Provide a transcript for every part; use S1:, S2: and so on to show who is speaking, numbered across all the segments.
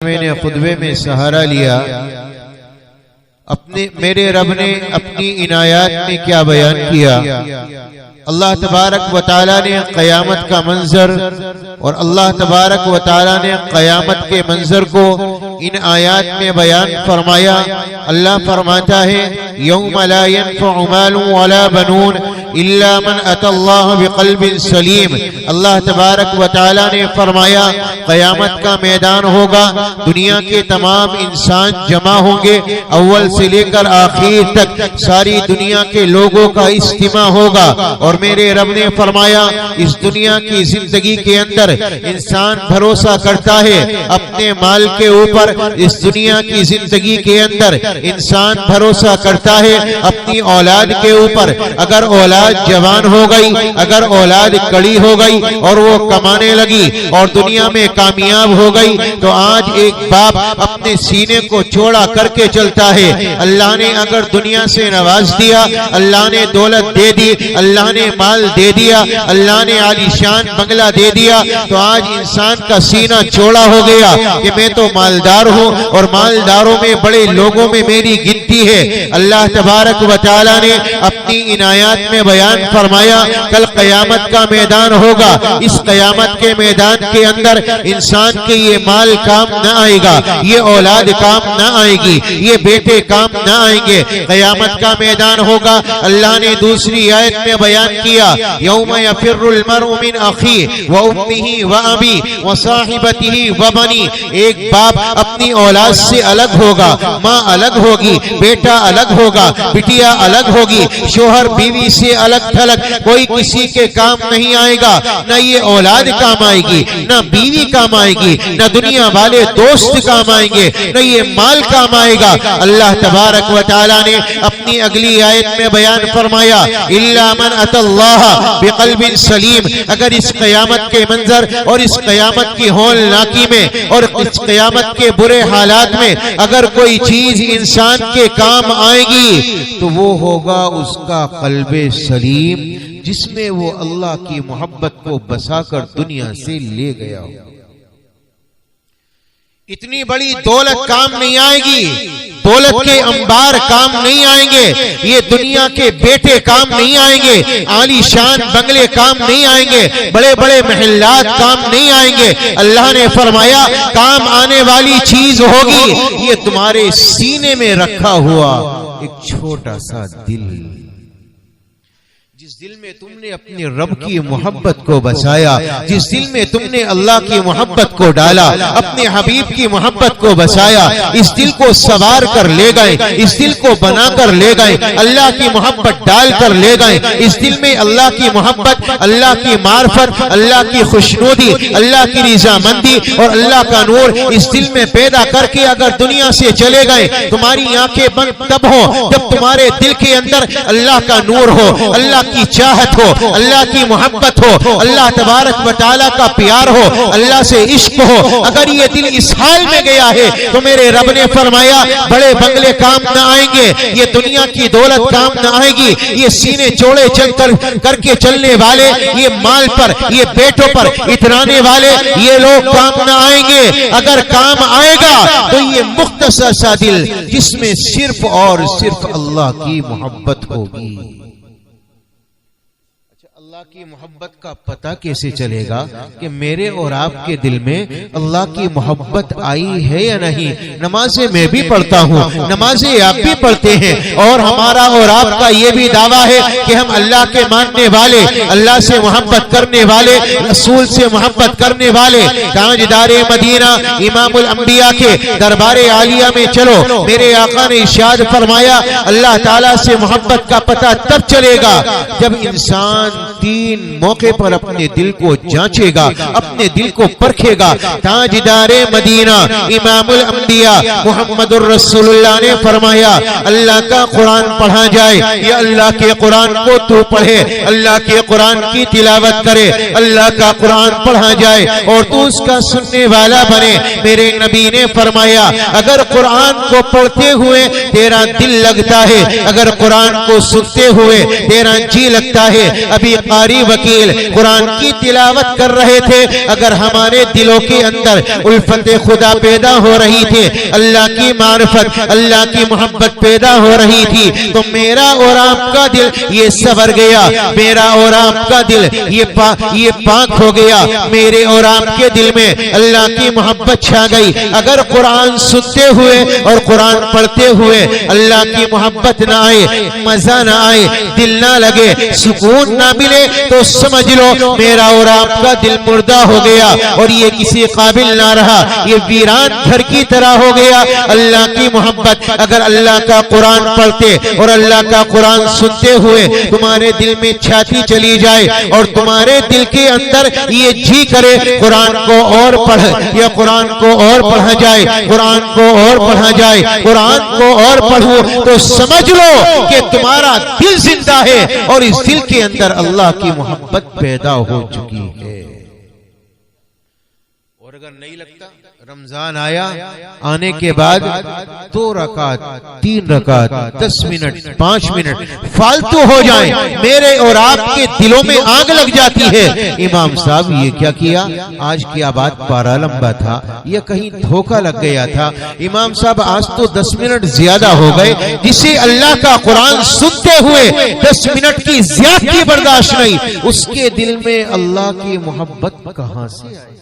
S1: मैंने खुतबे में सहारा लिया। मेरे रब ने अपनी इनायत में क्या बयान किया। अल्लाह तबारक व तआला ने क़यामत का मंजर और अल्लाह तबारक व तआला ने क़यामत के मंजर को इन आयात में बयान फरमाया। अल्लाह फरमाता है यौम ला यनफ़उ मालुन वला बनून इल्ला मन अतल्लाह बिक़ल्बिन सलीम। अल्लाह तबारक व तआला ने फरमाया क़यामत का मैदान होगा, दुनिया के तमाम इंसान जमा होंगे, अव्वल से लेकर आखिर तक सारी दुनिया के लोगों का इज्तिमा होगा। और मेरे रब ने फरमाया इस दुनिया की जिंदगी के अंदर इंसान भरोसा करता है अपने माल के ऊपर, इस दुनिया की जिंदगी के अंदर इंसान भरोसा करता है अपनी औलाद के ऊपर। अगर औलाद जवान हो गई, अगर औलाद कड़ी हो गई और वो कमाने लगी और दुनिया में कामयाब हो गई, तो आज एक बाप अपने सीने को चौड़ा करके चलता है। अल्लाह ने अगर दुनिया से नवाज दिया, अल्लाह ने दौलत दे दी, अल्लाह ने माल दे दिया, अल्लाह ने आलीशान बंगला दे दिया, तो आज इंसान का सीना चौड़ा हो गया कि मैं तो मालदार हूँ और मालदारों में बड़े लोगों में मेरी गिनती है। अल्लाह तबारक व तआला ने अपनी इनायत में बयान फरमाया कल क़यामत का मैदान होगा। इस क़यामत के मैदान के अंदर इंसान के ये माल काम न आएगा, ये औलाद काम न आएगी, ये बेटे काम न आएंगे। क़यामत का मैदान होगा। अल्लाह ने दूसरी आयत में बयान किया यौम यफिर्रुल मर्उ मिन अखी व उम्मिही व अबी व साहिबतिही व बनी। एक बाप अपनी औलाद से अलग होगा, माँ अलग होगी, बेटा अलग होगा, बिटिया अलग होगी, शोहर बीवी से अलग थलग, कोई किसी के काम नहीं आएगा। न ये औलाद काम आएगी, न बीवी काम आएगी, न दुनिया वाले दोस्त काम आएंगे, न ये माल काम आएगा। अल्लाह तबारक व तआला ने अपनी अगली आयत में बयान फरमाया इल्ला मन अतल्लाह बिक़ल्बिन सलीम। अगर इस क़यामत के मंजर और इस क़यामत की हौलनाकी में और इस क़यामत के बुरे हालात में अगर कोई चीज इंसान के काम आएगी तो वो होगा उसका क़ल्बे सलीम, जिसमें वो अल्लाह की मोहब्बत को बसाकर दुनिया से ले गया हो। इतनी बड़ी दौलत काम नहीं आएगी, दौलत के अंबार काम नहीं आएंगे, ये दुनिया के बेटे काम नहीं आएंगे, आलीशान बंगले काम नहीं आएंगे, बड़े बड़े महल्लात काम नहीं आएंगे। अल्लाह ने फरमाया काम आने वाली चीज होगी ये तुम्हारे सीने में रखा हुआ एक छोटा सा दिल, जिस दिल में तुमने अपने रब की मोहब्बत को बसाया, जिस दिल में तुमने अल्लाह की मोहब्बत को डाला, अपने हबीब की मोहब्बत को बसाया, इस दिल को सवार कर ले गए, इस दिल को बना कर ले गए, अल्लाह की मोहब्बत डाल कर ले गए। इस दिल में अल्लाह की मोहब्बत, अल्लाह की मार्फत, अल्लाह की खुशनुदी, अल्लाह की रज़ामंदी और अल्लाह का नूर इस दिल में पैदा करके अगर दुनिया से चले गए, तुम्हारी आंखें बंद तब हो जब तुम्हारे दिल के अंदर अल्लाह का नूर हो, अल्लाह की चाहत हो, अल्लाह की मोहब्बत हो, अल्लाह तबारक व तआला का प्यार हो, अल्लाह से इश्क हो। अगर ये दिल इस हाल में गया है तो मेरे रब ने फरमाया बड़े बंगले काम न आएंगे, ये दुनिया की दौलत काम न आएगी, ये सीने चौड़े चल करके चलने वाले, ये माल पर, ये बेटों पर इतराने वाले ये लोग काम न आएंगे। अगर काम आएगा तो ये मुख्तसर सा दिल जिसमें सिर्फ और सिर्फ अल्लाह की मोहब्बत होगी। अल्लाह की मोहब्बत का पता कैसे चलेगा कि मेरे और आपके दिल में अल्लाह की मोहब्बत आई है या नहीं। नमाजें मैं भी पढ़ता हूँ, नमाजें आप भी पढ़ते हैं और हमारा और आपका ये भी दावा है कि हम अल्लाह के मानने वाले, अल्लाह से मोहब्बत करने वाले, रसूल से मोहब्बत करने वाले, ताजदारे मदीना इमामुल अंबिया के दरबारे आलिया में चलो। मेरे आका ने इरशाद फरमाया अल्लाह ताला से मोहब्बत का पता तब चलेगा जब इंसान तीन मौके पर अपने दिल को जांचेगा, अपने दिल को परखेगा। ताजदारे मदीना इमामुल अंबिया मुहम्मदुर रसूलुल्लाह ने फरमाया अल्लाह का कुरान पढ़ा जाए या अल्लाह के कुरान को तू पढ़े, अल्लाह के कुरान की तिलावत करे, अल्लाह का कुरान पढ़ा जाए और तू उसका सुनने वाला बने। मेरे नबी ने फरमाया अगर कुरान को पढ़ते हुए तेरा दिल लगता है, अगर कुरान को सुनते हुए तेरा जी लगता है, अभी कारी वकील कुरान की तिलावत कर रहे थे, अगर हमारे दिलों के अंदर उल्फत खुदा पैदा हो रही थी, अल्लाह की मारिफत, अल्लाह की मोहब्बत पैदा हो रही थी, तो मेरा और आपका दिल ये सवर गया, मेरा और आपका दिल ये पाक हो गया, मेरे और आपके दिल में अल्लाह की मोहब्बत छा गई। अगर कुरान सुनते हुए और कुरान पढ़ते हुए अल्लाह की मोहब्बत ना आए, मजा ना आए, दिल ना लगे, सुकून ना मिले, तो समझ लो मेरा और आपका दिल मुर्दा हो गया और ये किसी काबिल ना रहा, ये वीरान घर की तरह हो गया। अल्लाह की मोहब्बत अगर अल्लाह का कुरान पढ़ते और अल्लाह का कुरान सुनते हुए तुम्हारे दिल में छाती चली जाए और तुम्हारे दिल के अंदर ये जी करे कुरान को और पढ़, या कुरान को और पढ़ा जाए, कुरान को और पढ़ा जाए, कुरान को और पढ़ो, तो समझ लो कि तुम्हारा दिल जिंदा है और इस दिल के अंदर अल्लाह की मोहब्बत पैदा हो चुकी है। और अगर नहीं लगता, रमजान आया, आने के बाद 2 रकात, 3 रकात, 10 मिनट, 5 मिनट फालतू हो जाएं, मेरे और आपके दिलों में आग लग जाती है। इमाम साहब ये क्या किया, आज क्या बात, पारा लंबा था या कहीं धोखा लग गया था। इमाम साहब आज तो 10 मिनट ज्यादा हो गए, जिसे अल्लाह का कुरान सुनते हुए 10 मिनट की ज्यादती बर्दाश्त नहीं, उसके दिल में अल्लाह की मोहब्बत कहां से आई।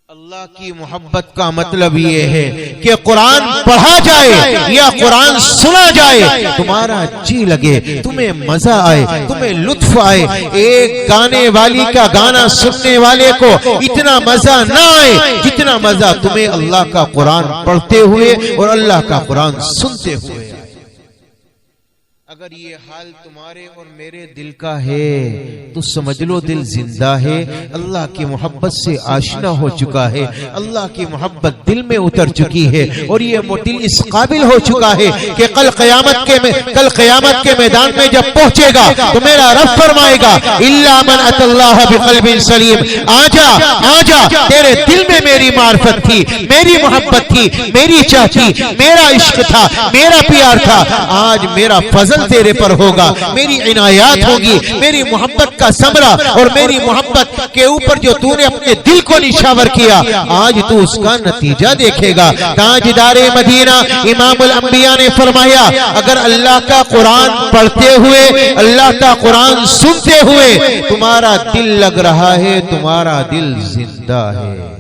S1: अल्लाह की मोहब्बत का मतलब ये है कि कुरान पढ़ा जाए या कुरान सुना जाए, तुम्हारा जी लगे, तुम्हें मजा आए, तुम्हें लुत्फ आए। एक गाने वाली का गाना सुनने वाले को इतना मजा ना आए जितना मजा तुम्हें अल्लाह का कुरान पढ़ते हुए और अल्लाह का कुरान सुनते हुए। अगर ये हाल तुम्हारे और मेरे दिल का है तो समझ लो दिल जिंदा है, अल्लाह की मोहब्बत से आशना हो चुका है, अल्लाह की मोहब्बत दिल में उतर चुकी है और ये दिल इस काबिल हो चुका है कि कल क़यामत के मैदान में जब पहुंचेगा तो मेरा रब फरमाएगा, इल्ला मन अतल्लाह बिक़ल्बिन सलीम, आजा आजा, तेरे दिल में मेरी मार्फत थी, मेरी मोहब्बत थी, मेरी चाह थी, मेरा इश्क था, मेरा प्यार था, आज मेरा फजल तेरे पर होगा, मेरी इनायात होगी, मेरी मोहब्बत का समरा और मेरी मोहब्बत के ऊपर जो तूने अपने दिल को निशावर किया, आज तू उसका नतीजा देखेगा। ताजदारे मदीना इमामुल अंबिया ने फरमाया, अगर अल्लाह का कुरान पढ़ते हुए, अल्लाह का कुरान सुनते हुए तुम्हारा दिल लग रहा है, तुम्हारा दिल जिंदा है।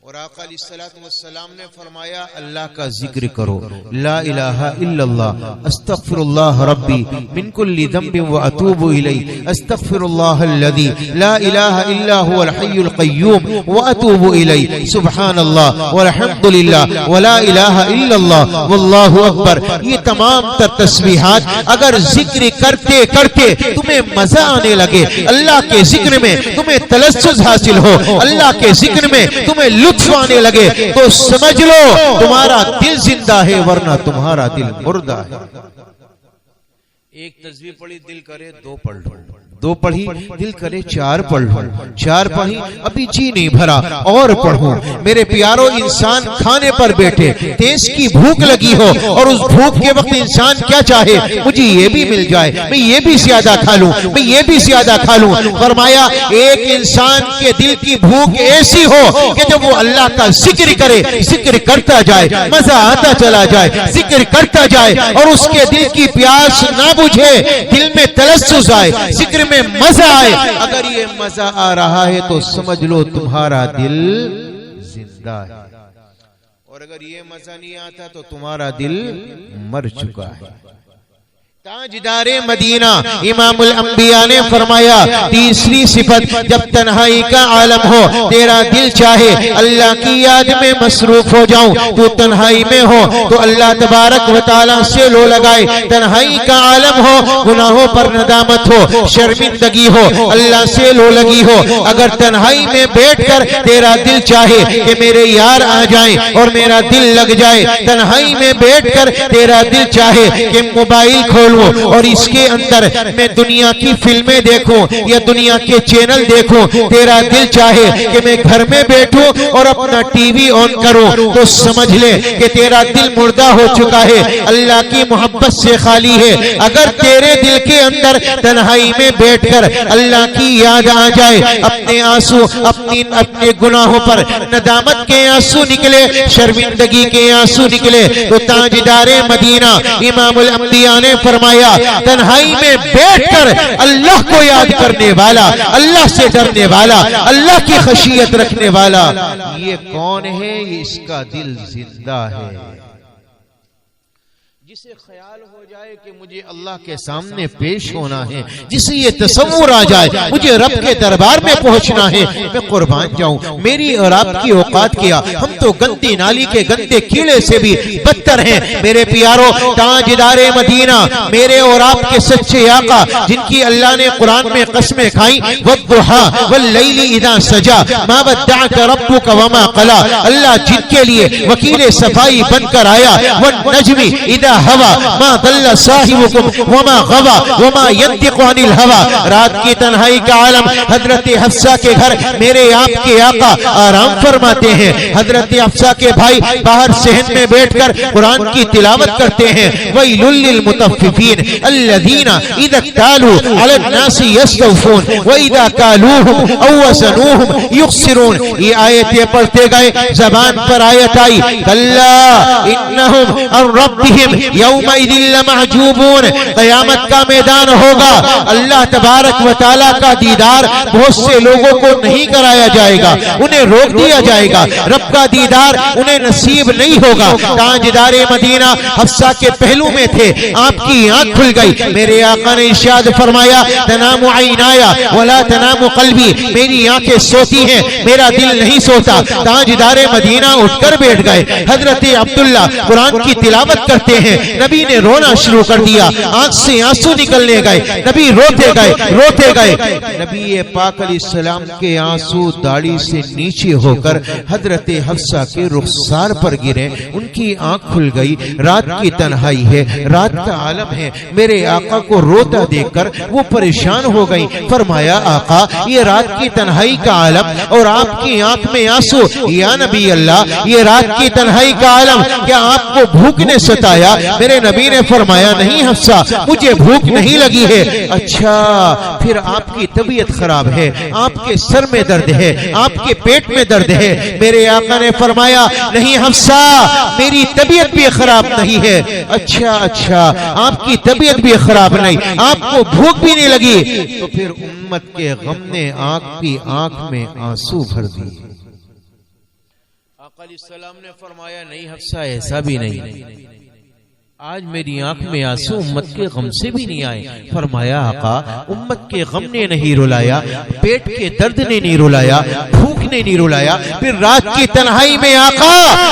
S1: और आका अलैहिस्सलातु वस्सलाम ने फरमाया, अल्लाह का जिक्र करो, ला इलाहा इल्लल्लाह अस्तगफिरुल्लाह रब्बी मिन कुल्ली ज़ंबिन व अतूबु इलैहि, अस्तगफिरुल्लाहल्लज़ी ला इलाहा इल्ला हुवल हय्युल क़य्यूम व अतूबु इलैहि, सुब्हानल्लाह वल्हम्दुलिल्लाह व ला इलाहा इल्लल्लाह वल्लाहु अकबर। ये तमाम तर तस्बीहात अगर जिक्र करते करते तुम्हें मजा आने लगे, अल्लाह के जिक्र में तुम्हें तलस्सुज़ हासिल हो, अल्लाह के जिक्र में तुम्हें लुत्फ आने लगे, तो समझ लो तुम्हारा दिल जिंदा है, वरना तुम्हारा दिल मुर्दा है। एक तस्बीह पढ़ी दिल करे 2 पढ़ लो, 2 पढ़ी दिल करे 4 पढ़ लो, 4 पढ़ी अभी जी नहीं भरा और पढ़ो। मेरे प्यारो, इंसान खाने पर बैठे, तेज की भूख लगी हो और उस भूख के वक्त इंसान क्या चाहे, मुझे ये भी मिल जाए, मैं ये भी ज्यादा खा लूं, मैं ये भी ज्यादा खा लूं। फरमाया, एक इंसान के दिल की भूख ऐसी हो कि जब वो अल्लाह का जिक्र करे, जिक्र करता जाए, मजा आता चला जाए, जिक्र करता जाए और उसके दिल की प्यास ना बुझे, दिल में तलस्सुज़ आए, जिक्र में मजा आए। अगर ये मजा आ रहा है तो समझ लो तुम्हारा दिल जिंदा है, और अगर ये मजा नहीं आता तो तुम्हारा दिल मर चुका है। ताजदारे मदीना इमामुल अंबिया ने फरमाया, तीसरी सिफत, जब तन्हाई का आलम हो, तेरा दिल चाहे अल्लाह की याद में मसरूफ हो जाऊं, तू तन्हाई में हो तो अल्लाह तबारक व तआला से लो लगाए, तन्हाई का आलम हो, गुनाहों पर नदामत हो, शर्मिंदगी हो, अल्लाह से लो लगी हो। अगर तन्हाई में बैठकर तेरा दिल चाहे कि मेरे यार आ जाएं और मेरा दिल लग जाए, तन्हाई में बैठकर तेरा दिल चाहे कि मोबाइल खोल खोलूं और इसके अंदर मैं दुनिया की फिल्में देखूं या दुनिया के चैनल देखूं, तेरा दिल चाहे कि मैं घर में बैठूं और अपना टीवी ऑन करूं, तो समझ ले कि तेरा दिल मुर्दा हो चुका है, अल्लाह की मोहब्बत से खाली है। अगर तेरे दिल के अंदर तन्हाई में बैठकर अल्लाह की याद आ जाए, अपने आंसू अपने गुनाहों पर नदामत के आंसू निकले, शर्मिंदगी के आंसू निकले, तो ताजदारे मदीना इमामुल अंबिया ने फरमाया, तन्हाई में बैठकर अल्लाह को याद करने वाला, अल्लाह से डरने वाला, अल्लाह की खशियत रखने वाला, ये कौन है? इसका दिल जिंदा है। जिसे ख्याल हो जाए कि मुझे अल्लाह के सामने पेश होना है, जिसे ये तसव्वुर आ जाए मुझे रब के दरबार में पहुंचना है, मैं कुर्बान जाऊं। मेरी और आपकी औकात किया, हम तो गंदी नाली के गंदे कीड़े से भी बदतर हैं। मेरे प्यारों, ताजदारे मदीना, मेरे और आपके सच्चे आका, जिनकी अल्लाह ने कुरान में कसमें खाई, वद्दुहा वल्लैली इज़ा सजा मा वद्दअका रब्बुका वमा क़ला, अल्लाह जिनके लिए वकील सफाई बनकर आया, वन्नज्मि इज़ा हवा मा दल्ला साहिबुकुम वमा गवा वमा यंतिकु अनिल हवा। रात की तन्हाई का आलम, हजरत हफ्सा के घर मेरे आपके आका आराम फरमाते हैं। हजरत हफ्सा के भाई बाहर सहन में बैठकर कुरान की तिलावत करते हैं। वैलुल लिल मुतफ्फिफीन अल्लज़ीना इज़ा तालू अलन नासी यस्तौफून व इज़ा कालूहुम औ वज़नूहुम युखसिरून। ये आयतें पढ़ते गए, जबान पर आयत आई, कल्ला इन्नहुम अन रब्बिहिम यौमइदिन लमहजूबून। क़यामत का मैदान होगा, अल्लाह तबारक व तआला का दीदार बहुत से लोगों को नहीं कराया जाएगा, उन्हें रोक दिया जाएगा, रब का दीदार उन्हें नसीब नहीं होगा। ताजदारे मदीना हफ्सा के पहलू में थे, आपकी आंख खुल गई। मेरे आका ने इरशाद फरमाया, तनामु ऐनाया वला तनामु क़ल्बी, मेरी आंखें सोती हैं, मेरा दिल नहीं सोता। ताजदारे मदीना उठकर बैठ गए। हजरत अब्दुल्ला कुरान की तिलावत करते हैं, नबी ने रोना शुरू कर दिया, आंख से आंसू निकलने गए, नबी रोते गए। नबी पाक अलैहिस्सलाम के आंसू दाढ़ी से नीचे होकर हजरत हफ्सा के रुखसार पर गिरे, उनकी आंख खुल गई। रात की तन्हाई है, रात का आलम है, मेरे आका को रोता देखकर वो परेशान हो गई। फरमाया, आका ये रात की तन्हाई का आलम और आपकी आंख में आंसू, या नबी अल्लाह ये रात की तन्हाई का आलम, क्या आपको भूख ने सताया? मेरे नबी ने फरमाया, नहीं हफ्सा, मुझे भूख नहीं लगी है। अच्छा, फिर आपकी तबीयत खराब है, आपके सर में दर्द है, आपके पेट में दर्द है। मेरे आका ने फरमाया, नहीं हफ्सा, मेरी तबीयत भी खराब नहीं है। अच्छा, आपकी तबीयत भी खराब नहीं, आपको भूख भी नहीं लगी, तो फिर उम्मत के गम ने आपकी आंख में आंसू भर दिए। आका अलैहिस्सलाम ने फरमाया, नहीं हफ्सा, ऐसा भी नहीं, आज मेरी आंख में आंसू उम्मत के गम से भी नहीं आए। फरमाया, आका उम्मत के गम ने नहीं रुलाया, पेट के दर्द ने नहीं रुलाया, भूख ने नहीं रुलाया, फिर रात की तन्हाई में आका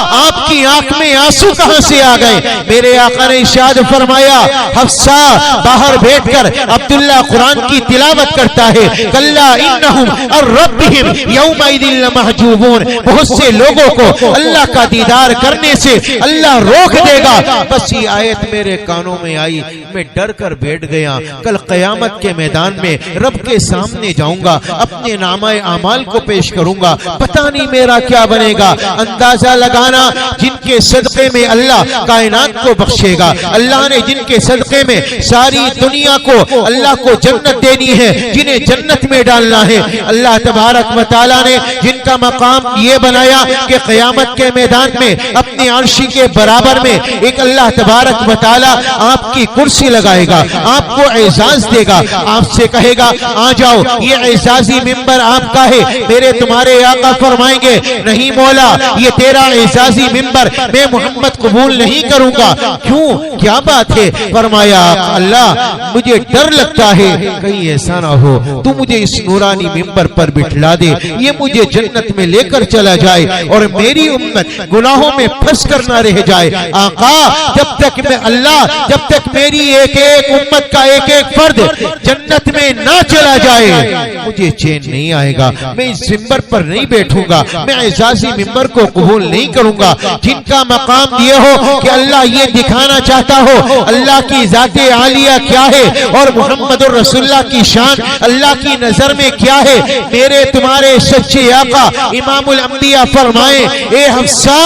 S1: आपकी आंख में आंसू कहां से आ गए? मेरे आका ने इरशाद फरमाया, हफ्सा बाहर बैठकर अब्दुल्ला कुरान की तिलावत करता है, कल्ला इन्नहुम अन रब्बिहिम यौमइदिन लमहजूबून। बहुत से लोगों को अल्लाह का दीदार करने से अल्लाह रोक देगा। बस ये आयत मेरे कानों में आई, मैं डर कर बैठ गया। कल क़यामत के मैदान में रब के सामने जाऊंगा, अपने नामाए आमाल को पेश करूंगा, पता नहीं मेरा क्या बनेगा। अंदाजा लगाना, जिनके सदक़े में अल्लाह कायनात को बख्शेगा, अल्लाह ने जिनके सदक़े में सारी दुनिया को, अल्लाह को जन्नत देनी है, जिन्हें जन्नत में डालना है, अल्लाह तबारक व तआला ने जिनका मकाम ये बनाया कि क़यामत के मैदान में अपनी अर्शी के बराबर में एक अल्लाह तबारक व तआला आपकी कुर्सी लगाएगा, आपको एजाज देगा, आपसे कहेगा, आ जाओ, ये एजाजी मिंबर आपका है। मेरे तुम्हारे आका फरमाएंगे, नहीं मौला, ये तेरा एजाजी मिंबर मैं मोहम्मद कबूल नहीं करूंगा। क्यों, क्या बात है? फरमाया, अल्लाह मुझे डर लगता है कहीं ऐसा ना हो तू मुझे इस नूरानी मिंबर पर बिठला दे, ये मुझे जन्नत में लेकर चला जाए और मेरी उम्मत गुनाहों में फंस कर ना रह जाए। आका, जब तक मैं अल्लाह, जब तक मेरी एक एक उम्मत का एक एक फर्द जन्नत में ना चला जाए, मुझे चैन नहीं आएगा। मैं इस मिंबर पर नहीं बैठूंगा, मैं एजाजी मिंबर को कबूल नहीं करूंगा। जिनका मकाम ये हो कि अल्लाह ये दिखाना चाहता हो अल्लाह की जाते आलिया क्या है और मुहम्मदुर रसूलुल्लाह की शान अल्लाह की नजर में क्या है। मेरे तुम्हारे सच्चे आका इमामुल अंबिया फरमाए, ए हफ्सा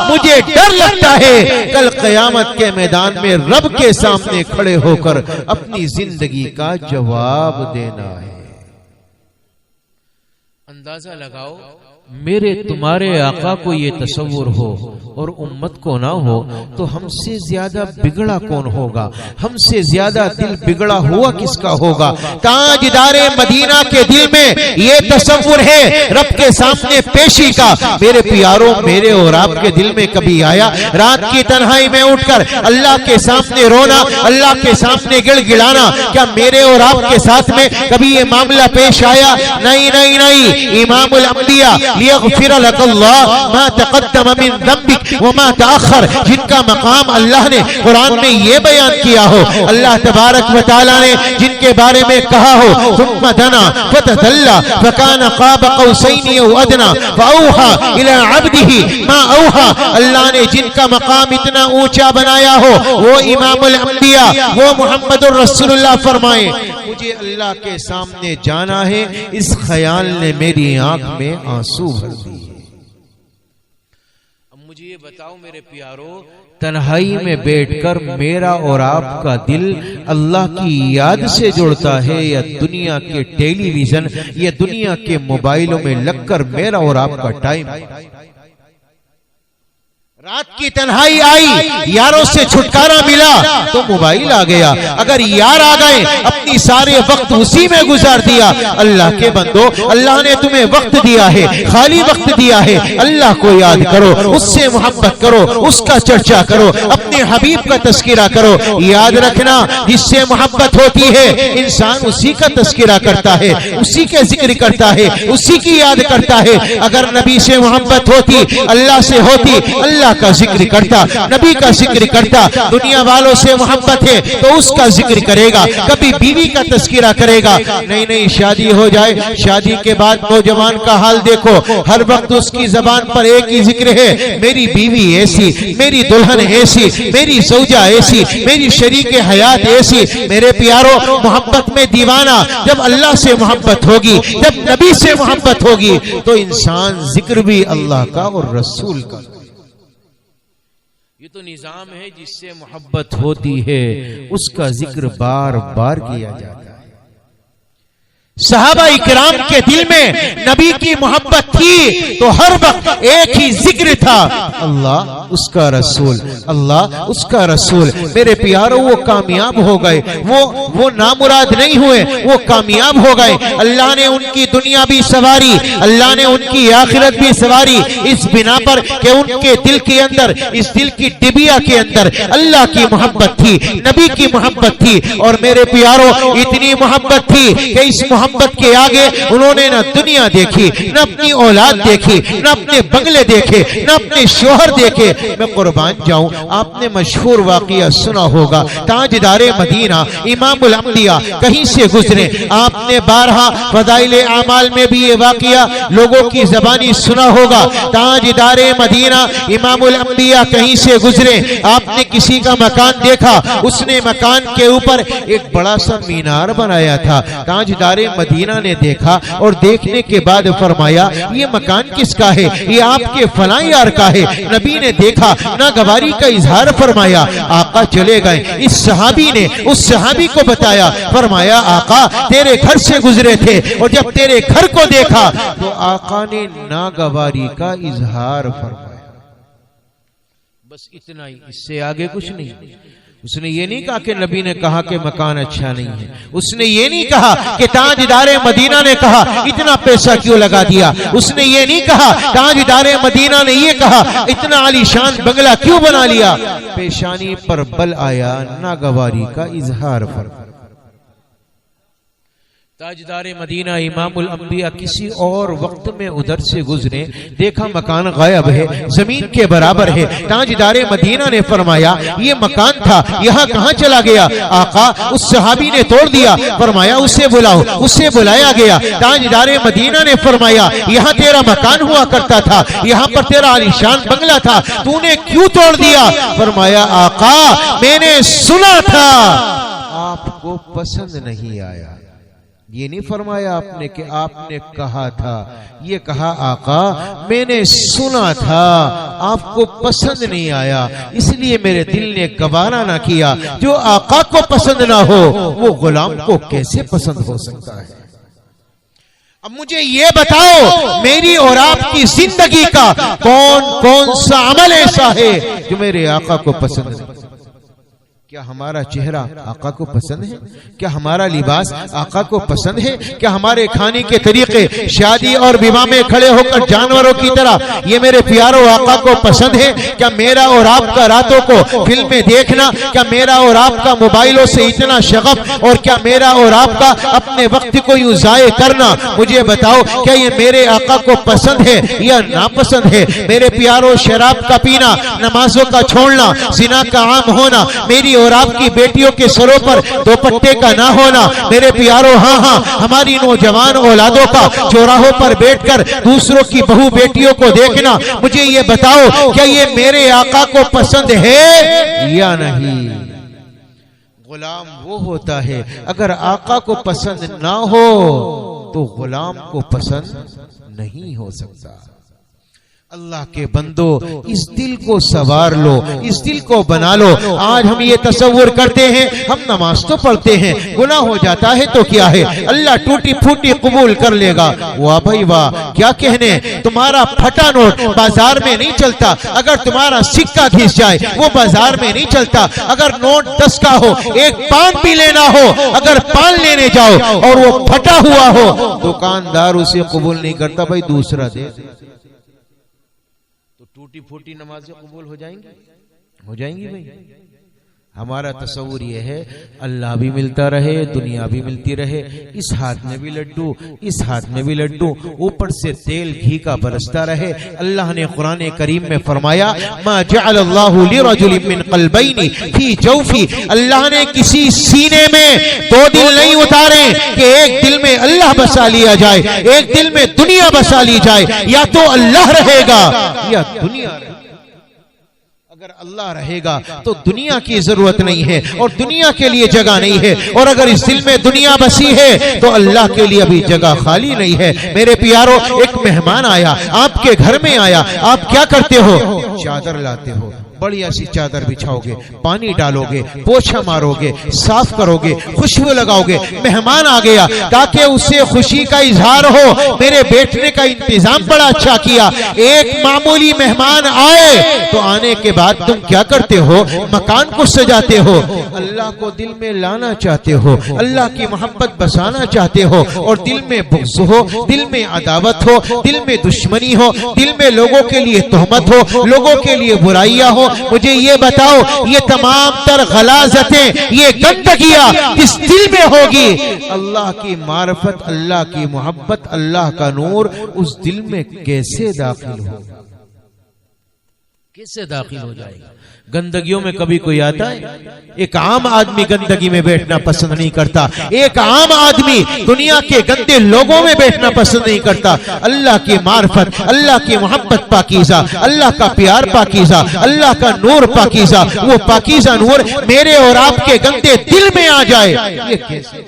S1: मुझे डर लगता है कल क़यामत के मैदान में रब के सामने खड़े होकर अपनी जिंदगी का जवाब देना है। अंदाजा लगाओ, मेरे तुम्हारे आका को ये तसव्वुर हो और उम्मत को ना हो तो हमसे ज्यादा बिगड़ा कौन होगा, हमसे ज्यादा दिल बिगड़ा हुआ किसका होगा। ताजदारे मदीना के दिल में ये तसव्वुर है रब के सामने पेशी का। मेरे प्यारों, मेरे और आपके दिल में कभी आया रात की तन्हाई में उठकर अल्लाह के सामने रोना, अल्लाह के सामने गिड़गिड़ाना? क्या मेरे और आपके साथ में कभी ये मामला पेश आया? नहीं नहीं नहीं। इमामुल अंबिया लियग़फ़िर लकल्लाह मा तक़द्दम मिन ज़ंबिक व मा तअख़्ख़र, जिनका मकाम अल्लाह ने कुरान में ये बयान किया हो, अल्लाह तबारक व तआला ने जिनके बारे में कहा हो सुम्मा दना फ़तदल्ला फ़कान क़ाब क़ौसैनि औ अदना फ़अौहा इला अब्दिही मा औहा, अल्लाह ने जिनका मकाम इतना ऊंचा बनाया हो वो इमामुल अंबिया, वो मुहम्मदुर रसूलुल्लाह फरमाए, मुझे अल्लाह के सामने जाना है, इस ख्याल ने मेरी आंख में आंसू भर दिए। अब मुझे ये बताओ मेरे प्यारो, तन्हाई में बैठकर मेरा और आपका दिल अल्लाह की याद से जुड़ता है या दुनिया के टेलीविजन या दुनिया के मोबाइलों में लगकर मेरा और आपका टाइम? रात की तन्हाई आई, यारों से छुटकारा मिला तो मोबाइल आ गया। अगर यार आ गए अपनी सारे वक्त उसी में गुजार दिया। अल्लाह के बंदो, अल्लाह ने तुम्हें वक्त दिया है, खाली वक्त दिया है, अल्लाह को याद करो, उससे मोहब्बत करो, उसका चर्चा करो, अपने हबीब का तस्किरा करो। याद रखना, जिससे मोहब्बत होती है इंसान उसी का तस्किरा करता है, उसी के जिक्र करता है, उसी की याद करता है। अगर नबी से मोहब्बत होती, अल्लाह से होती, अल्लाह का जिक्र करता, नबी का जिक्र करता। दुनिया वालों से मोहब्बत है तो उसका जिक्र करेगा, कभी बीवी का तस्किरा करेगा। नहीं नहीं, शादी हो जाए, शादी के बाद नौजवान का हाल देखो, हर वक्त उसकी जबान पर एक ही जिक्र है, मेरी बीवी ऐसी, मेरी दुल्हन ऐसी, मेरी सौजा ऐसी, मेरी शरीक हयात ऐसी। मेरे प्यारो, मोहब्बत में दीवाना जब अल्लाह से मोहब्बत होगी, जब नबी से मोहब्बत होगी तो इंसान जिक्र भी अल्लाह का और रसूल का। ये तो निजाम है, जिससे मोहब्बत होती है उसका जिक्र बार बार किया जाता है। सहाबा इकराम के दिल में नबी की मोहब्बत थी तो हर वक्त एक ही जिक्र था, अल्लाह उसका रसूल, अल्लाह उसका रसूल। मेरे प्यारों, वो कामयाब हो गए, वो नामुराद नहीं हुए, वो कामयाब हो गए। अल्लाह ने उनकी दुनिया भी सवारी, अल्लाह ने उनकी आखिरत भी सवारी, इस बिना पर कि उनके दिल के अंदर, इस दिल की डिबिया के अंदर अल्लाह की मोहब्बत थी, नबी की मोहब्बत थी। और मेरे प्यारों, इतनी मोहब्बत थी कि इस मोहब्बत के आगे उन्होंने न दुनिया देखी, न अपनी औलाद देखी, न अपने बंगले देखे, न अपने शोहर देखे। मैं कुर्बान जाऊं, आपने मशहूर वाकया सुना होगा, ताजदारे मदीना इमामुल अंबिया कहीं से गुजरे। आपने 12 फज़ाइले आमाल में भी ये वाकया लोगों की ज़बानी सुना होगा। ताजदारे मदीना इमामुल अंबिया कहीं से गुजरे, आपने किसी का मकान देखा, उसने मकान के ऊपर एक बड़ा सा मीनार बनाया था। ताजदारे मदीना ने देखा और देखने के बाद फरमाया, ये मकान किसका है? ये आपके फलां यार का है। नबी ने देखा, नागवारी का इजहार फरमाया, आका चले गए। इस सहाबी ने उस सहाबी को बताया, फरमाया आका तेरे घर से गुजरे थे और जब तेरे घर को देखा तो आका ने नागवारी का इजहार फरमाया। बस इतना ही, इससे आगे कुछ नहीं। उसने ये नहीं कहा कि नबी ने कहा कि मकान अच्छा नहीं है, उसने ये नहीं कहा कि ताजदारे मदीना ने कहा इतना पैसा क्यों लगा दिया, उसने ये नहीं कहा ताजदारे मदीना ने ये कहा इतना आलीशान बंगला क्यों बना लिया। पेशानी पर बल आया, नागवारी का इजहार फरमा। ताजदारे मदीना इमामुल अंबिया किसी और वक्त में उधर से गुजरे, देखा मकान गायब है, जमीन के बराबर है। ताजदारे मदीना ने फरमाया ये मकान था, यहाँ कहाँ चला गया? आका उस सहाबी ने तोड़ दिया। फरमाया उसे बुलाओ। उसे बुलाया गया। ताजदारे मदीना ने फरमाया यहाँ तेरा मकान हुआ करता था, यहाँ पर तेरा आलीशान बंगला था, तूने क्यों तोड़ दिया? फरमाया आका मैंने सुना था आपको पसंद नहीं आया। ये नहीं फरमाया आपने कि आपने कहा था, ये कहा आका मैंने सुना था आपको पसंद नहीं आया, इसलिए मेरे दिल ने गवारा ना किया। जो आका को पसंद ना हो वो गुलाम को कैसे पसंद हो सकता है? अब मुझे ये बताओ मेरी और आपकी जिंदगी का कौन कौन सा अमल ऐसा है जो मेरे आका को पसंद नहीं? क्या हमारा चेहरा आका को पसंद है? क्या हमारा लिबास आका को पसंद है? क्या हमारे खाने के तरीके शादी और विवाह में खड़े होकर जानवरों की तरह ये मेरे प्यारों आका को पसंद है? क्या मेरा और आपका रातों को फिल्में देखना, क्या मेरा और आपका मोबाइलों से इतना शगफ, और क्या मेरा और आपका अपने वक्त को यूं जाये करना, मुझे बताओ क्या ये मेरे आका को पसंद है या नापसंद है? मेरे प्यारों शराब का पीना, नमाजों का छोड़ना, जिना का आम होना, मेरी और आपकी बेटियों के सरों पर दुपट्टे का ना होना, मेरे प्यारों हाँ हमारी नौजवान औलादों का चौराहों पर बैठकर दूसरों की बहू बेटियों को देखना, मुझे ये बताओ क्या ये मेरे आका को पसंद है या नहीं? गुलाम वो होता है अगर आका को पसंद ना हो तो गुलाम को पसंद नहीं हो सकता। अल्लाह के बंदो इस दिल को सवार लो, इस दिल को बना लो। आज हम ये तसव्वुर करते हैं हम नमाज तो पढ़ते हैं, गुनाह हो जाता है तो क्या है, अल्लाह टूटी फूटी कबूल कर लेगा। वाह भाई वाह, क्या कहने, तुम्हारा फटा नोट बाजार में नहीं चलता, अगर तुम्हारा सिक्का घिस जाए वो बाजार में नहीं चलता। अगर नोट 10 का हो, एक पान भी लेना हो, अगर पान लेने जाओ और वो फटा हुआ हो, दुकानदार उसे कबूल नहीं करता, भाई दूसरा दे। टूटी फूटी नमाजें कबूल हो जाएंगी भाई। हमारा तस्वूर ये है अल्लाह भी मिलता रहे, दुनिया भी मिलती रहे, इस हाथ में भी लड्डू, इस हाथ में भी लड्डू, ऊपर से तेल घी का बरसता रहे। अल्लाह ने कुरान करीम में फरमाया मा जअलल्लाहु लिरजुलिन मिन क़ल्बैनि फी जौफी, अल्लाह ने किसी सीने में 2 दिल नहीं उतारे कि एक दिल में अल्लाह बसा लिया जाए, एक दिल में दुनिया बसा ली जाए। या तो अल्लाह रहेगा या दुनिया रहेगा। अगर अल्लाह रहेगा तो दुनिया की जरूरत नहीं है और दुनिया के लिए जगह नहीं है, और अगर इस दिल में दुनिया बसी है तो अल्लाह के लिए अभी जगह खाली नहीं है। मेरे प्यारों, एक मेहमान आया, आपके घर में आया, आप क्या करते हो? चादर लाते हो, बढ़िया सी चादर बिछाओगे, पानी डालोगे, पोछा मारोगे, साफ करोगे, खुशबू लगाओगे। मेहमान आ गया, ताकि उससे खुशी का इजहार हो, मेरे बैठने का इंतजाम बड़ा अच्छा किया। एक मामूली मेहमान आए तो आने के बाद तुम क्या करते हो? मकान को सजाते हो, अल्लाह को दिल में लाना चाहते हो, अल्लाह की मोहब्बत बसाना चाहते हो, और दिल में बुग़्ज़ हो, दिल में अदावत हो, दिल में दुश्मनी हो, दिल में लोगों के लिए तोहमत हो, लोगों के लिए बुराइयां हो। मुझे ये बताओ ये तमाम तर गलाजतें, ये गंदगियां किस दिल में होगी? अल्लाह की मार्फत, अल्लाह की मोहब्बत, अल्लाह का नूर उस दिल में कैसे दाखिल होगा? कैसे दाखिल हो जाएगा? गंदगियों में कभी कोई आता है? एक आम आदमी गंदगी में बैठना पसंद नहीं करता, एक आम आदमी दुनिया के गंदे लोगों में बैठना पसंद नहीं करता। अल्लाह की मार्फत, अल्लाह की मोहब्बत पाकीज़ा, अल्लाह का प्यार पाकीज़ा, अल्लाह का नूर पाकीज़ा, वो पाकीज़ा नूर मेरे और आपके गंदे दिल में आ जाए, ये कैसे?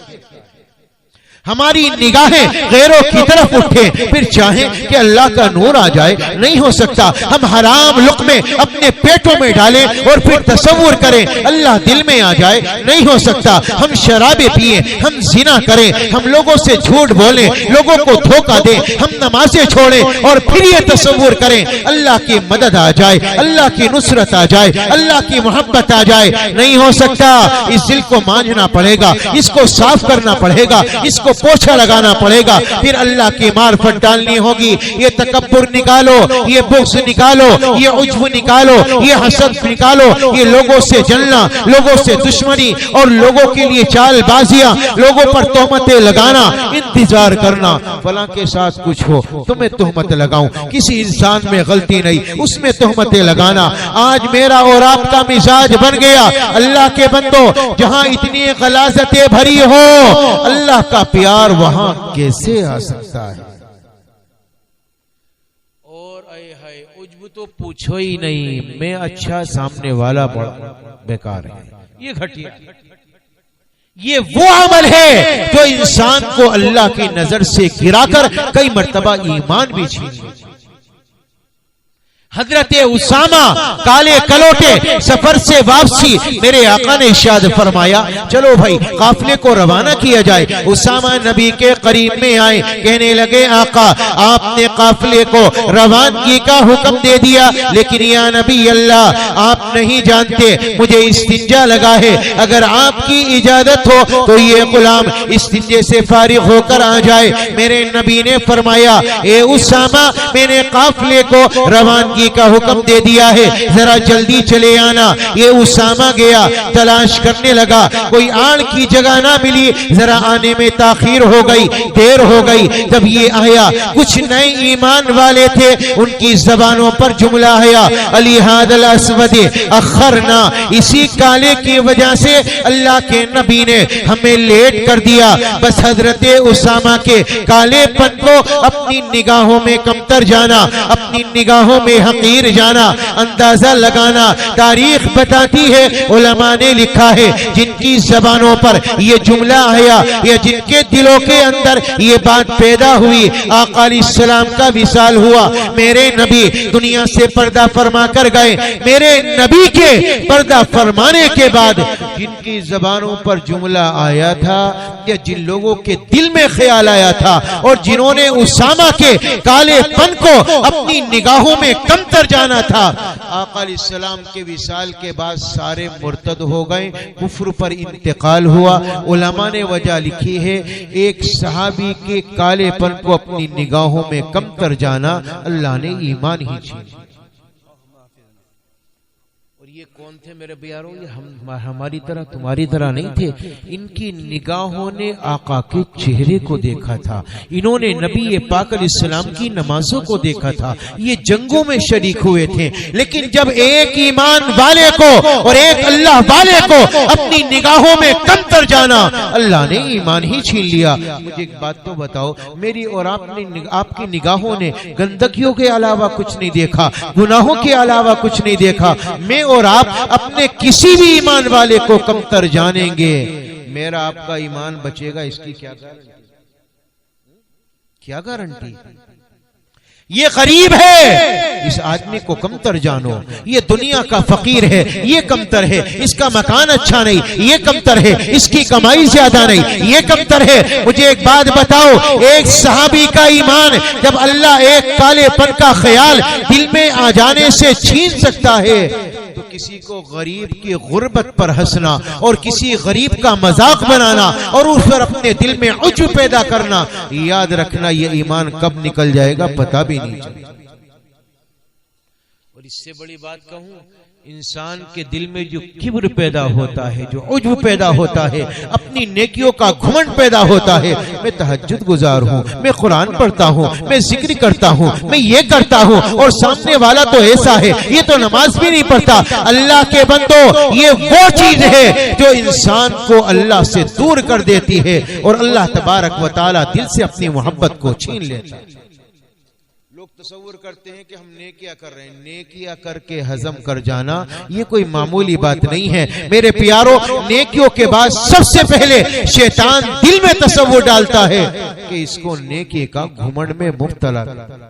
S1: हमारी निगाहें गैरों की तरफ उठे फिर चाहें कि अल्लाह का नूर आ जाए, नहीं हो सकता। हम हराम लुक़्मे अपने पेटों में डालें और फिर तसव्वुर करें अल्लाह दिल में आ जाए, नहीं हो सकता। हम शराबें पिए, हम जिना करें, हम लोगों से झूठ बोलें, लोगों को धोखा दें, हम नमाजें छोड़ें और फिर ये तसव्वुर करें अल्लाह की मदद आ जाए, अल्लाह की नुसरत आ जाए, अल्लाह की मोहब्बत आ जाए, नहीं हो सकता। इस दिल को मांझना पड़ेगा, इसको साफ करना पड़ेगा, इसको इसको पोछा लगाना पड़ेगा, फिर अल्लाह की मार्फत डालनी होगी। ये तकब्बुर निकालो, ये बुग़्ज़ निकालो, ये उज्व निकालो, ये हसद निकालो, ये लोगों से जलना, लोगों से दुश्मनी और लोगों के लिए चालबाजियां, लोगों पर तोहमतें लगाना, इंतजार करना फलां के साथ कुछ हो तो मैं तोहमत लगाऊं। किसी इंसान में गलती नहीं, उसमें तोहमतें लगाना। आज मेरा और आपका मिजाज बन गया। अल्लाह के बंदो, जहां इतनी गलाज़तें भरी हो, अल्लाह का प्यार वहां कैसे आ सकता है? और हाय उज्ब तो पूछो ही नहीं, मैं अच्छा सामने वाला बड़ा बेकार है। ये घटिया, ये वो अमल है जो इंसान को अल्लाह की नजर से गिराकर कई मर्तबा ईमान भी छीन ले। हजरत उसामा काले कलोटे सफर से वापसी, मेरे आका ने इरशाद फरमाया चलो भाई काफिले को रवाना किया जाए। उसामा नबी के करीब में आए, कहने लगे आका आपने काफिले को रवानगी का हुक्म दे दिया, लेकिन या नबी अल्लाह आप नहीं जानते मुझे इस्तिंजा लगा है, अगर आपकी इजाजत हो तो ये गुलाम इस्तिंजे से फारिग होकर आ जाए। मेरे नबी ने फरमाया ए उसामा मैंने काफिले को रवानगी का हुक्म दे दिया है, जरा जल्दी चले आना। ये उसामा गया, तलाश करने लगा, कोई आड़ की जगह ना मिली, जरा आने में ताखीर हो गई, देर हो गई। जब ये आया, कुछ नए ईमान वाले थे, उनकी जबानों पर जुमला आया अली हादल अस्वदे अखरना, इसी काले की वजह से अल्लाह के नबी ने हमें लेट कर दिया। बस हजरत उसामा के कालेपन को अपनी निगाहों में कमतर जाना, अपनी निगाहों में हकीर जाना, अंदाजा लगाना। तारीख बताती है, उलमा ने लिखा है, जिनकी जबानों पर यह जुमला आया या जिनके दिलों के अंदर ये बात पैदा हुई, आका अलैहिस्सलाम का विसाल हुआ। मेरे नबी दुनिया से पर्दा फरमा कर गए। मेरे नबी के पर्दा फरमाने के बाद जिनकी जबानों पर जुमला आया था या जिन लोगों के दिल में ख्याल आया था और जिन्होंने उसामा के कालेपन को अपनी निगाहों में कमतर जाना था, आका अलैहिस्सलाम के विसाल के बाद सारे मुर्तद हो गए, कुफ्र पर इंतकाल हुआ। उलमा ने वजह लिखी है, एक सहाबी के कालेपन को अपनी निगाहों में कमतर जाना, अल्लाह ने ईमान ही छीन। ये कौन थे मेरे प्यारों? ये हमारी तरह तुम्हारी तरह नहीं थे। इनकी निगाहों ने आका के चेहरे को देखा था, इन्होंने नबी पाक अलैहिस्सलाम की नमाजों को देखा था, ये जंगों में शरीक हुए थे। लेकिन जब एक ईमान वाले को और एक अल्लाह वाले को अपनी निगाहों में कमतर जाना, अल्लाह ने ईमान ही छीन लिया। मुझे एक बात तो बताओ, मेरी और आपकी निगाहों ने गंदगियों के अलावा कुछ नहीं देखा, गुनाहों के अलावा कुछ नहीं देखा। मैं और आप अपने किसी भी ईमान वाले को कमतर जानेंगे, मेरा आपका ईमान बचेगा, इसकी क्या गारंटी? क्या गारंटी? ये गरीब है, इस आदमी को कमतर जानो। ये दुनिया का फकीर है, ये कमतर है, इसका मकान अच्छा नहीं, ये कमतर है, इसकी कमाई ज्यादा नहीं, ये कमतर है। मुझे एक बात बताओ, एक सहाबी का ईमान जब अल्लाह एक कालेपन का ख्याल दिल में आ जाने से छीन सकता है, तो किसी को गरीब की गुर्बत पर हंसना और किसी गरीब का मजाक बनाना और उस पर अपने दिल में उज्व पैदा करना, याद रखना ये ईमान कब निकल जाएगा पता भी नहीं चलेगा। और इससे बड़ी बात कहूं, इंसान के दिल में जो किब्र पैदा होता है, जो उज्व पैदा होता है, अपनी नेकियों का घमंड पैदा होता है। मैं तहज्जुद गुजार हूँ, मैं कुरान पढ़ता हूँ, मैं जिक्र करता हूँ, मैं ये करता हूँ, और सामने वाला तो ऐसा है, ये तो नमाज भी नहीं पढ़ता। अल्लाह के बंदो, ये वो चीज है जो इंसान को अल्लाह से दूर कर देती है और अल्लाह तबारक व तआला दिल से अपनी मोहब्बत को छीन लेता है। लोग तसव्वुर करते हैं कि हम नेकियां कर रहे हैं, नेकियां करके हजम कर जाना ये कोई मामूली बात नहीं है। मेरे प्यारों, नेकियों के बाद सबसे पहले शैतान दिल में तसव्वुर डालता है कि इसको नेकी का घुमंड में मुब्तला कर।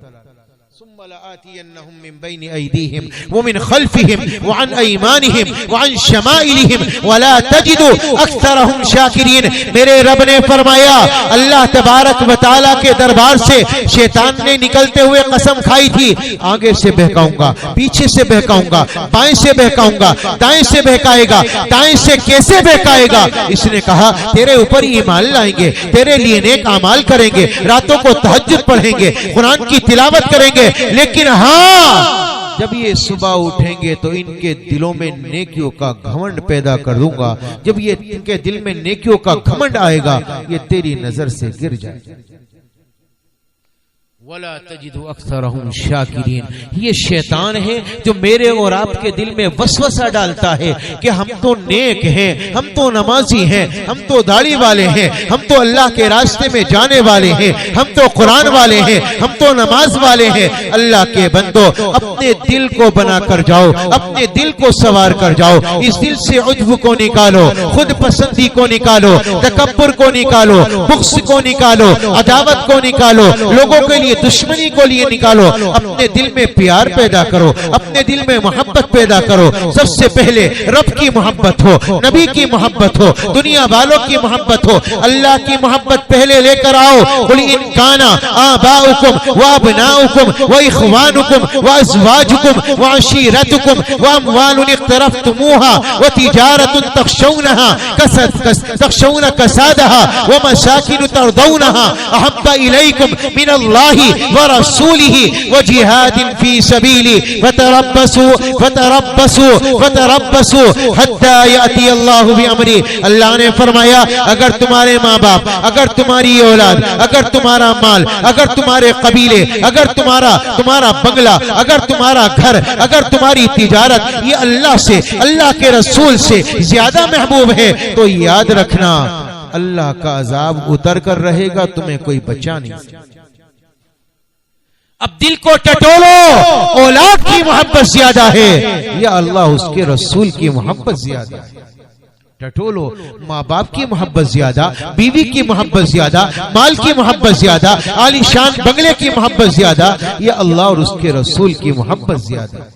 S1: मिन बैनि अयदीहिम व मिन खल्फिहिम व अन अयमानिहिम व अन शमाइलिहिम वला तजिदु अक्सरहुम शाकिरीन। मेरे रब ने फरमाया, अल्लाह तबारक व तआला के दरबार से शैतान ने निकलते हुए कसम खाई थी, आगे से बहकाऊंगा, पीछे से बहकाऊंगा, बाएं से बहकाऊंगा, दाएं से बहकाएगा, दाएं से कैसे बहकाएगा? इसने कहा, तेरे ऊपर ईमान लाएंगे, तेरे लिए नेक अमाल करेंगे, रातों को तहज्जुद पढ़ेंगे, कुरान की तिलावत करेंगे, लेकिन हाँ, जब ये सुबह उठेंगे तो इनके दिलों में नेकियों का घमंड पैदा कर दूंगा। जब ये इनके दिल में नेकियों का घमंड आएगा, ये तेरी नजर से गिर जाएगा। वला तजिदु अक्सरहुम शाकिरीन। ये शैतान है जो मेरे और आपके दिल में वसवसा डालता है कि हम तो नेक हैं, हम तो नमाजी हैं, हम तो दाढ़ी वाले हैं, हम तो अल्लाह के रास्ते में जाने वाले हैं, हम तो कुरान वाले हैं, हम तो नमाज वाले हैं। अल्लाह के बंदो, अपने दिल को बना कर जाओ, अपने दिल को सवार कर जाओ। इस दिल से उज्ब को निकालो, खुद पसंदी को निकालो, तकब्बुर को निकालो, बुग़्ज़ को निकालो, अदावत को निकालो, लोगों के लिए दुश्मनी को लिए निकालो। अपने दिल में प्यार पैदा करो, अपने दिल में मोहब्बत पैदा करो। सबसे पहले रब की मोहब्बत हो, नबी की मोहब्बत हो, दुनिया वालों की मोहब्बत हो, अल्लाह की मोहब्बत पहले लेकर आओ। कुल इन काना आबाउकुम व अबनाउकुम व इख्वानुकुम व अज़वाजुकुम व अशीरतुकुम व अमवालुन इख्तरफ्तुमूहा व तिजारतुन तख्शौना कसादहा व मसाकिन तर्दौनहा अहब्बा इलैकुम मिनल्लाहि व रसूलिही व जिहादिन फी सबीली फतरब्बसू हत्ता याती अल्लाहु बिअमरी। अल्लाह ने फरमाया, अगर तुम्हारे माँ बाप, अगर तुम्हारी औलाद, अगर तुम्हारा माल, अगर तुम्हारे कबीले, अगर तुम्हारा बंगला, अगर तुम्हारा घर, अगर तुम्हारी तिजारत ये अल्लाह से, अल्लाह के रसूल से ज्यादा महबूब है, तो याद रखना अल्लाह का अजाब उतर कर रहेगा, तुम्हें कोई बचा नहीं। अब दिल को टटोलो, औलाद की मोहब्बत ज्यादा है या अल्लाह उसके रसूल की मोहब्बत ज्यादा है? टटोलो, माँ बाप की मोहब्बत ज्यादा, बीवी की मोहब्बत ज्यादा, माल की मोहब्बत ज्यादा, आलीशान बंगले की मोहब्बत ज्यादा या अल्लाह और उसके रसूल की मोहब्बत ज्यादा?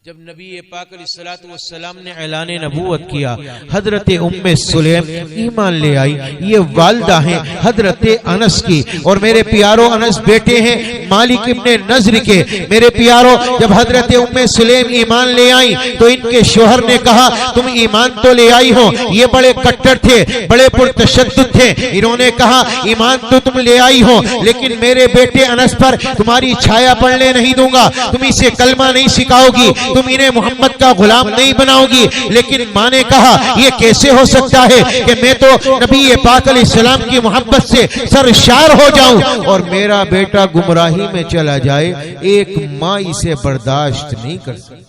S1: जब नबी पाक अलैहिस्सलातु वस्सलाम ने ऐलान नबूवत किया, हजरत उम्मे सुलैम ईमान ले आई। ये वालिदा हैं हजरत अनस की, और मेरे प्यारो अनस बेटे हैं मालिक इब्ने नज़र के। मेरे प्यारो, जब हजरत उम्मे सुलैम ईमान ले आई तो इनके शोहर ने कहा, तुम ईमान तो ले आई हो। ये बड़े कट्टर थे, बड़े पुरतशद्दुद थे। इन्होंने कहा, ईमान तो तुम ले आई हो, लेकिन मेरे बेटे अनस पर तुम्हारी छाया पड़ने नहीं दूंगा, तुम इसे कलमा नहीं सिखाओगी, तुम इन्हें मोहम्मद का गुलाम नहीं बनाओगी। लेकिन माँ ने कहा, यह कैसे हो सकता है कि मैं तो नबी पाक अलैहिस्सलाम की मोहब्बत से सरशार हो जाऊं और मेरा बेटा गुमराही में चला जाए। एक माँ इसे बर्दाश्त नहीं कर सकती।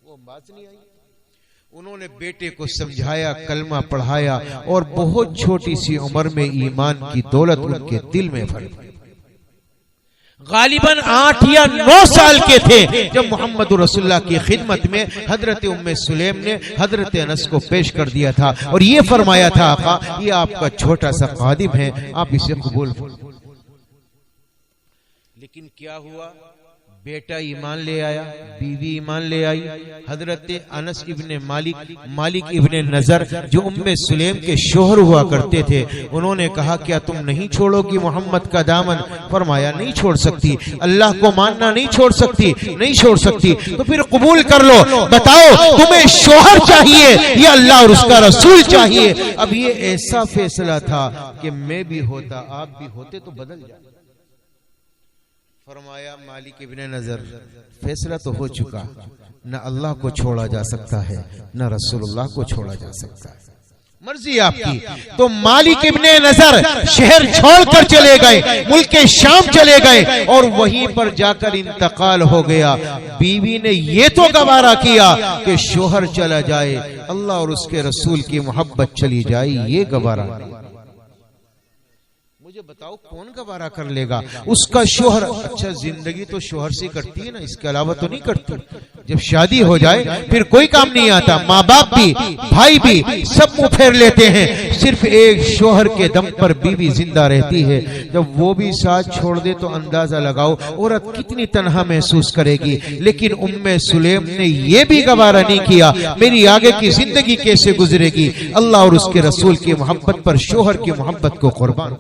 S1: वो बात नहीं आई। उन्होंने बेटे को समझाया, कलमा पढ़ाया, और बहुत छोटी सी उम्र में ईमान की दौलत उनके दिल में भर गई। गालिबन 8 या 9 साल के थे जब मोहम्मद रसूलुल्लाह की खिदमत में हजरत उम्मे सुलैम ने हजरत अनस को पेश कर दिया था और ये फरमाया था, आका ये आपका छोटा सा खादिम है, आप इसे कबूल। लेकिन क्या हुआ? बेटा ईमान ले आया, बीवी ईमान ले आई। हजरत अनस इब्ने मालिक इब्ने नजर जो उम्मे सुलैम के शोहर हुआ करते थे, उन्होंने कहा, क्या तुम नहीं छोड़ोगी मोहम्मद का दामन? फरमाया, नहीं छोड़ सकती, अल्लाह को मानना नहीं छोड़ सकती, नहीं छोड़ सकती। तो फिर कबूल कर लो, बताओ तुम्हें शोहर चाहिए या अल्लाह और उसका रसूल चाहिए? अब ये ऐसा फैसला था कि मैं भी होता, आप भी होते तो बदल जाए। फरमाया, मालिक इब्ने नजर, फैसला तो हो चुका, न अल्लाह को छोड़ा जा सकता है, न रसूलुल्लाह को छोड़ा जा सकता है, मर्जी आपकी। तो मालिक इब्ने नजर शहर छोड़कर चले गए, मुल्क शाम चले गए और वहीं पर जाकर इंतकाल हो गया। बीवी ने ये तो गवारा किया कि शोहर चला जाए, अल्लाह और उसके रसूल की मोहब्बत चली जाए, ये गवारा। मुझे बताओ कौन गवारा कर लेगा? उसका शोहर, अच्छा जिंदगी तो शोहर से करती है ना, इसके अलावा तो नहीं करती। जब शादी हो जाए फिर कोई काम नहीं आता, माँ बाप भी भाई भी सब मुंह फेर लेते हैं, सिर्फ एक शोहर के दम पर बीवी जिंदा रहती है। जब वो भी साथ छोड़ दे तो अंदाजा लगाओ औरत कितनी तन्हा महसूस करेगी। लेकिन उम्मे सुलेम ने ये भी गवारा नहीं किया, मेरी आगे की जिंदगी कैसे गुजरेगी, अल्लाह और उसके रसूल की मोहब्बत पर शोहर की मोहब्बत को कुर्बान।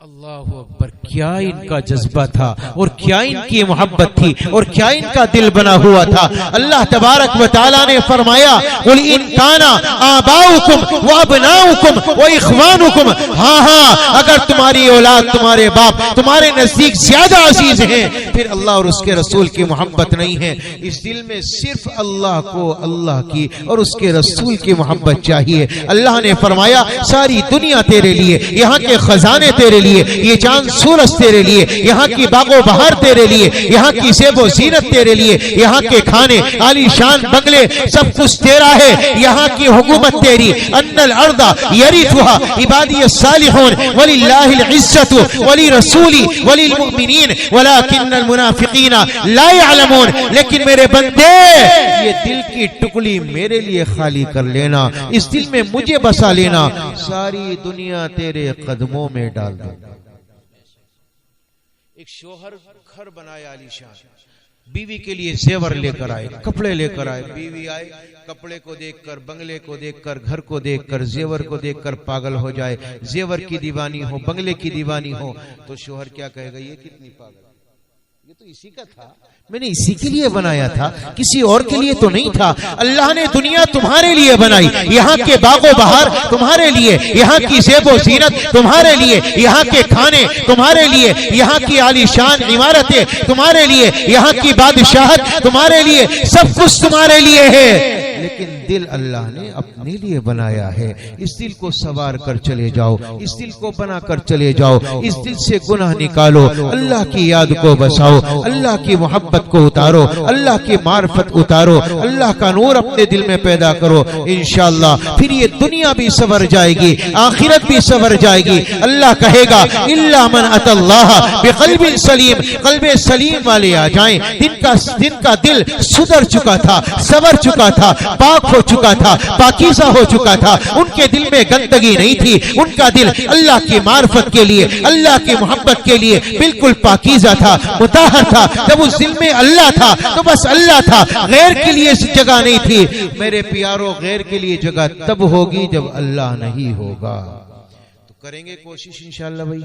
S1: अल्लाहु अकबर, क्या इनका जज्बा था और क्या इनकी मोहब्बत थी और क्या इनका दिल बना हुआ था। अल्लाह तबारक व तआला ने फरमाया, कुल इन काना आबाउकुम व अबनाउकुम व इख्वानुकुम, हाँ हाँ अगर तुम्हारी औलाद, तुम्हारे बाप तुम्हारे नजदीक ज्यादा अजीज हैं, फिर अल्लाह और उसके रसूल की मोहब्बत नहीं है, इस दिल में सिर्फ अल्लाह को, अल्लाह की और उसके रसूल की मोहब्बत चाहिए। अल्लाह ने फरमाया, सारी दुनिया तेरे लिए, यहाँ के खजाने तेरे लिए, ये चांद सूरज तेरे लिए, यहाँ की बागो बहार तेरे लिए, यहाँ की सेबो जीनत तेरे लिए, यहाँ के खाने आलीशान बंगले सब कुछ तेरा है, यहाँ की हुकूमत तेरी। अन्नल अर्दा यरिथुहा इबादी सालिहून वलिल्लाहिल इज्जतु वली रसूली वलिल मुमिनीन वलाकिन्नल मुनाफिकीना ला यअलमून। लेकिन मेरे बंदे, ये दिल की टुकड़ी मेरे लिए खाली कर लेना, इस दिल में मुझे बसा लेना, सारी दुनिया तेरे कदमों में डाल दो। एक शोहर घर बनाया आलीशान, बीवी के लिए जेवर लेकर आए, कपड़े लेकर आए, बीवी आए, कपड़े को देखकर, बंगले को देखकर, घर को देखकर, जेवर को देखकर पागल हो जाए, जेवर की दीवानी हो, बंगले की दीवानी हो, तो शोहर क्या कहेगा, ये कितनी पागल, ये तो इसी का था, मैंने इसी के लिए बनाया था, किसी और के लिए तो नहीं था। अल्लाह ने दुनिया तुम्हारे लिए बनाई, यहाँ के बागो बहार तुम्हारे लिए, यहाँ की ज़ेबो ज़ीनत तुम्हारे लिए, यहाँ के खाने तुम्हारे लिए, यहाँ की आलीशान इमारतें तुम्हारे लिए, यहाँ की बादशाहत तुम्हारे लिए, सब कुछ तुम्हारे लिए है। लेकिन दिल अल्लाह ने अपने लिए बनाया है। इस दिल को सवार कर चले जाओ, इस दिल को बना कर चले जाओ, इस दिल से गुनाह निकालो, अल्लाह की याद को बसाओ, अल्लाह की मोहब्बत को उतारो, अल्लाह की मार्फत उतारो, अल्लाह का नूर अपने दिल में पैदा करो। इंशाअल्लाह फिर ये दुनिया भी सवर जाएगी, आखिरत भी सवर जाएगी। अल्लाह कहेगा, इल्ला मन अतल्लाह बिक़ल्बिन सलीम, क़ल्बे सलीम वाले आ जाएं, जिनका दिल सुधर चुका था, सवर चुका था, पाक हो चुका था, पाकीज़ा हो चुका था, उनके दिल में गंदगी नहीं थी, उनका दिल अल्लाह की मार्फत के लिए, अल्लाह की मोहब्बत के लिए बिल्कुल पाकीज़ा था, मुताहर था। जब उस दिल में अल्लाह था तो बस अल्लाह था, गैर के लिए जगह नहीं थी। मेरे प्यारों, गैर के लिए जगह तब होगी जब अल्लाह नहीं होगा। करेंगे कोशिश इंशाअल्लाह भाई,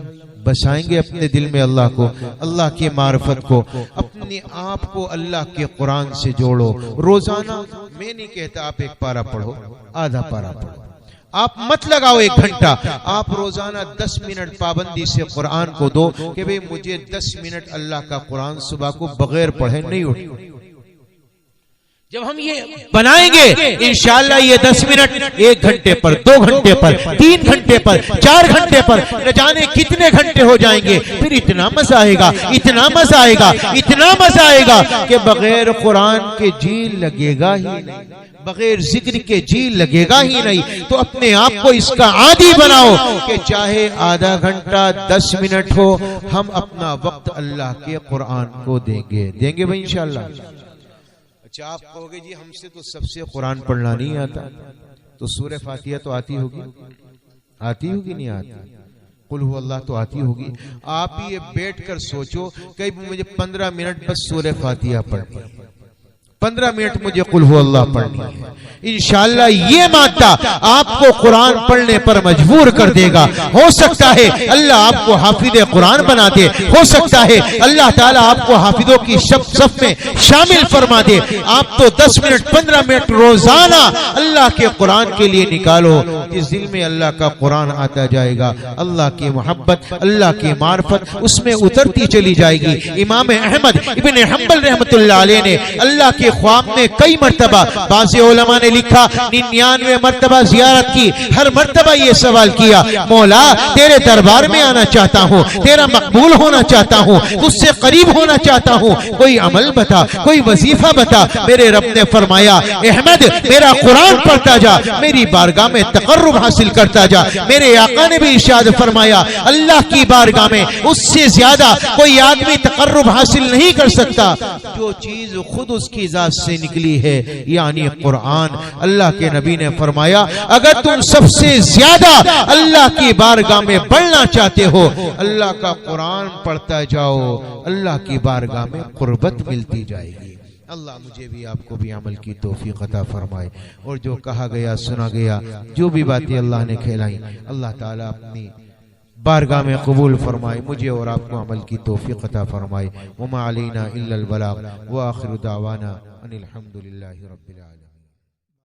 S1: बसाएंगे अपने दिल में अल्लाह को, अल्लाह की मार्फत को, अपने आप को अल्लाह के कुरान से जोड़ो। रोजाना, मैं नहीं कहता आप एक पारा पढ़ो, आधा पारा पढ़ो, आप मत लगाओ 1 घंटा, आप रोजाना 10 मिनट पाबंदी से कुरान को दो कि भाई मुझे 10 मिनट अल्लाह का कुरान सुबह को बगैर पढ़े नहीं उठ। जब हम ये बनाएंगे इंशाअल्लाह ये 10 मिनट 1 घंटे पर, 2 घंटे पर, 3 घंटे पर, 4 घंटे पर, न जाने कितने घंटे हो जाएंगे। फिर इतना मजा आएगा, इतना मजा आएगा, इतना मजा आएगा कि बगैर कुरान के जी लगेगा ही नहीं, बगैर जिक्र के जी लगेगा ही नहीं। तो अपने आप को इसका आदी बनाओ कि चाहे आधा घंटा 10 मिनट हो, हम अपना वक्त अल्लाह के कुरान को देंगे भाई इंशाअल्लाह। अच्छा, आप कहोगे जी हमसे तो सबसे कुरान पढ़ना नहीं आता, तो सूरह फातिहा तो आती होगी, नहीं आती, कुल हु अल्लाह तो आती होगी। आप ये बैठकर सोचो कि मुझे 15 मिनट बस सूरह फातिहा पढ़नी, 15 मिनट मुझे कुल हु अल्लाह पढ़नी है। इंशाअल्लाह ये मादा आपको कुरान पढ़ने पर मजबूर कर देगा। हो सकता है अल्लाह आपको हाफिज़े कुरान बना दे, हो सकता है अल्लाह ताला आपको हाफिजों की सफ में शामिल फरमा दे। आप तो 10 मिनट 15 मिनट रोजाना अल्लाह के कुरान के लिए निकालो, जिस दिल में अल्लाह का कुरान आता जाएगा, अल्लाह की मोहब्बत, अल्लाह की मार्फत उसमें उतरती चली जाएगी। इमाम अहमद इब्न हंबल रहमतुल्लाह अलैह ने अल्लाह के के ख्वाब में कई मर्तबा, बाज़ी उलमा ने लिखा 99 मर्तबा जियारत की, हर मर्तबा ये सवाल किया, मौला तेरे दरबार में आना चाहता हूँ, तेरा मकबूल होना चाहता हूँ, तुझसे करीब होना चाहता हूँ, कोई अमल बता, कोई वजीफा बता। मेरे रब ने फरमाया, अहमद मेरा कुरान पढ़ता जा, मेरी बारगाह में तकर्रुब हासिल करता जा। मेरे आका ने भी इरशाद फरमाया, अल्लाह की बारगाह में उससे ज्यादा कोई आदमी तकर्रुब हासिल नहीं कर सकता जो चीज खुद उसकी जात से निकली है, यानी कुरान। अल्लाह के नबी ने फरमाया, अगर तुम सबसे ज्यादा अल्लाह की बारगाह में बढ़ना चाहते हो, अल्लाह का कुरान पढ़ता जाओ, अल्लाह की बारगाह में कुर्बत मिलती जाएगी। अल्लाह मुझे भी आपको भी अमल की तौफीक अता फरमाए, और जो कहा गया सुना गया, जो भी बातें अल्लाह ने खिलाई, अल्लाह ताला अपनी बारगाह में कबूल फरमाए, मुझे और आपको अमल की तौफीक अता फरमाए। वमा अलैना इल्लल बलाग व आखिरु दावाना अनिल हम्दुलिल्लाहि रब्बिल आलमीन।